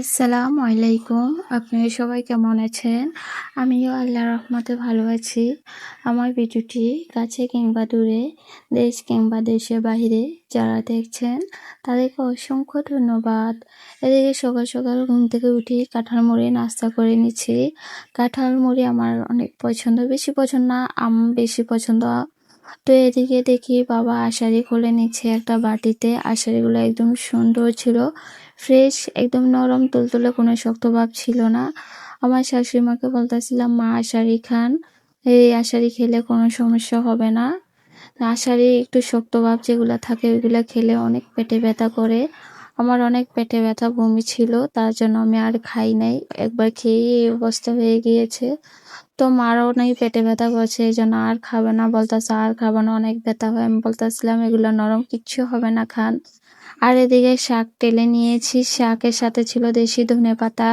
আসসালামু আলাইকুম। আপনারা সবাই কেমন আছেন? আমিও আল্লাহর রহমতে ভালো আছি। আমার ভিডিওটি কাছে কিংবা দূরে, দেশ কিংবা দেশের বাহিরে যারা দেখছেন তাদেরকে অসংখ্য ধন্যবাদ। এদিকে সকাল সকাল ঘুম থেকে উঠে কাঁঠাল মুড়ি নাস্তা করে নিচ্ছি। কাঁঠাল মুড়ি আমার অনেক পছন্দ, বেশি পছন্দ না, বেশি পছন্দ। তো এদিকে দেখি বাবা আষাঢ়ি খুলে নিচ্ছে একটা বাটিতে। আষাঢ়িগুলো একদম সুন্দর ছিল, ফ্রেশ, একদম নরম তুলতুলে, কোনো শক্ত ভাব ছিল না। আমার শাশুড়িমাকে বলতেছিলাম, মা আষাঢ়ি খান, এই আষাঢ়ি খেলে কোনো সমস্যা হবে না। আষাঢ়ি একটু শক্ত ভাব যেগুলো থাকে ওইগুলো খেলে অনেক পেটে ব্যথা করে। আমার অনেক পেটে ব্যথা, বমি ছিল, তার জন্য আমি আর খাই নাই। একবার খেয়েই এই অবস্থা হয়ে গিয়েছে। তো মারও নাই, পেটে ব্যথা করছে, এই জন্য আর খাবে না, বলতেছে আর খাবো না, অনেক ব্যথা হয়। আমি বলতেছিলাম এগুলো নরম, কিচ্ছু হবে না, খান। আর এদিকে শাক টেলে নিয়েছি, শাকের সাথে ছিল দেশি ধনেপাতা,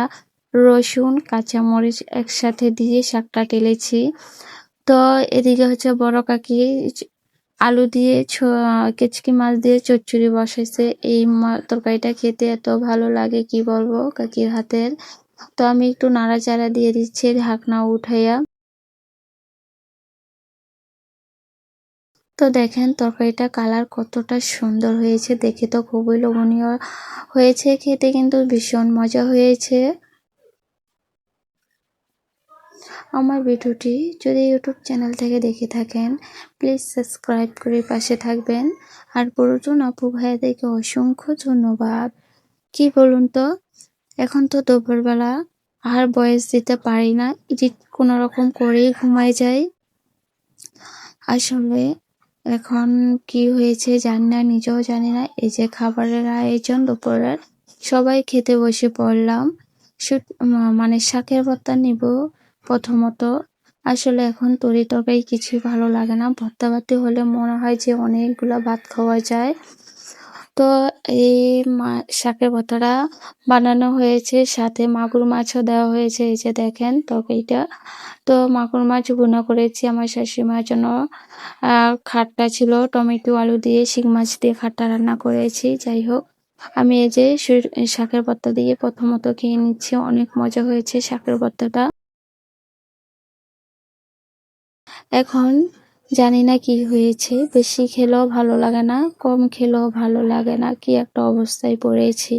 রসুন, কাঁচামরিচ একসাথে দিয়ে শাকটা টেলেছি। তো এদিকে হচ্ছে বড় কাকি আলু দিয়ে কেচকি মাছ দিয়ে চচ্চড়ি বসাইছে। এই তরকারিটা খেতে এত ভালো লাগে কি বলবো কাকির হাতের। তো আমি একটু নাড়াচাড়া দিয়ে দিচ্ছি ঢাকনা উঠাইয়া। তো দেখেন তরকারিটা কালার কতটা সুন্দর হয়েছে, দেখে তো খুবই লোভনীয় হয়েছে, খেতে কিন্তু ভীষণ মজা হয়েছে। আমার ভিডিওটি যদি ইউটিউব চ্যানেল থেকে দেখে থাকেন প্লিজ সাবস্ক্রাইব করে পাশে থাকবেন। আর পুরাতন আপু ভাইয়াদেরকে অসংখ্য ধন্যবাদ। কি বলুন তো, এখন তো দুপুরবেলা আর ভয়েস দিতে পারি না, এডিট কোনো রকম করেই ঘুমাই যাই। আসলে এখন কি হয়েছে জানি না, নিজেও জানি না। এই যে খাবারের আয়োজন দুপুরের, সবাই খেতে বসে পড়লাম। মানে শাকের ভর্তা নিব প্রথমত। আসলে এখন তরি তরকারি কিছুই ভালো লাগে না, ভর্তা ভাতি হলে মনে হয় যে অনেকগুলা ভাত খাওয়া যায়। তো এই শাকের ভর্তাটা বানানো হয়েছে, সাথে মাগুর মাছও দেওয়া হয়েছে। এই যে দেখেন তরকারিটা। তো মাগুর মাছ ভুনা করেছি আমার শাশুড়িমার জন্য। খাট্টা ছিল, টমেটো আলু দিয়ে শিং মাছ দিয়ে খাট্টা রান্না করেছি। যাই হোক, আমি এই যে শাকের ভর্তা দিয়ে প্রথমত খেয়ে নিচ্ছি, অনেক মজা হয়েছে শাকের ভর্তাটা। এখন জানি না কি হয়েছে, বেশি খেলেও ভালো লাগে না, কম খেলেও ভালো লাগে না, কি একটা অবস্থায় পড়েছি।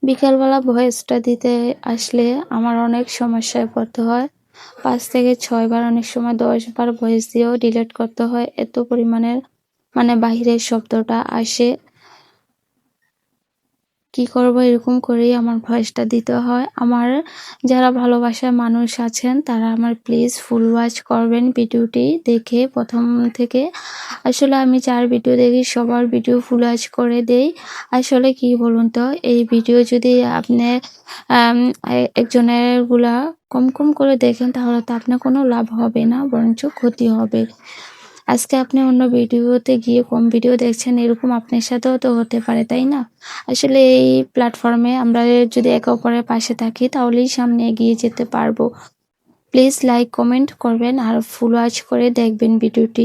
বিকালবেলা ভয়েসটা দিতে আসলে আমার অনেক সমস্যায় পড়তে হয়। ৫ থেকে ৬ বার, অনেক সময় ১০ বার ভয়েস দিয়েও ডিলিট করতে হয়, এত পরিমাণের মানে বাহিরের শব্দটা আসে। কি করব, এরকম করেই আমার ভয়েসটা দিতে হয়। আমার যারা ভালোবাসার মানুষ আছেন তারা আমার প্লিজ ফুল ওয়াচ করবেন ভিডিওটি দেখে প্রথম থেকে। আসলে আমি যার ভিডিও দেখি সবার ভিডিও ফুল ওয়াচ করে দেই। আসলে কি বলুন তো, এই ভিডিও যদি আপনি একজনের গুলা কম কম করে দেখেন তাহলে তো আপনার কোনো লাভ হবে না, বরঞ্চ ক্ষতি হবে। আজকে আপনি অন্য ভিডিওতে গিয়ে কম ভিডিও দেখছেন, এরকম আপনার সাথেও তো হতে পারে, তাই না? আসলে এই প্ল্যাটফর্মে আমরা যদি একে অপরের পাশে থাকি তাহলেই সামনে এগিয়ে যেতে পারবো। প্লিজ লাইক কমেন্ট করবেন আর ফুল ওয়াচ করে দেখবেন ভিডিওটি।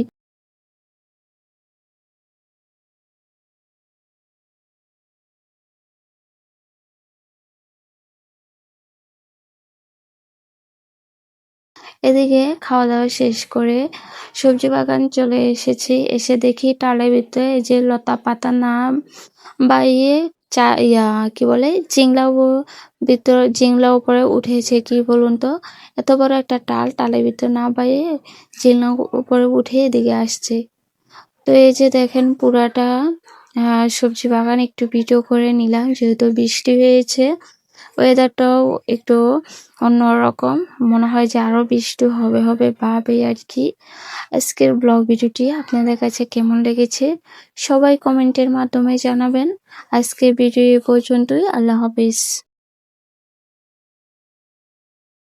এদিকে খাওয়া দাওয়া শেষ করে সবজি বাগান চলে এসেছি, এসে দেখি টালের ভিতরে এই যে লতা পাতা না বাইয়ে কি বলে জিংলা উপরে উঠেছে। কি বলুন তো, এত বড় একটা টালের ভিতরে না বাইয়ে জিংলা উপরে উঠে এদিকে আসছে। তো এই যে দেখেন পুরাটা সবজি বাগান একটু ভিডিও করে নিলাম, যেহেতু বৃষ্টি হয়েছে, ওয়েদারটাও একটু অন্যরকম, মনে হয় যে আরো বৃষ্টি হবে হবে ভাবে আর কি। আজকের ব্লগ ভিডিওটি আপনাদের কাছে কেমন লেগেছে সবাই কমেন্টের মাধ্যমে জানাবেন। আজকের ভিডিও এ পর্যন্তই, আল্লাহ হাফিজ।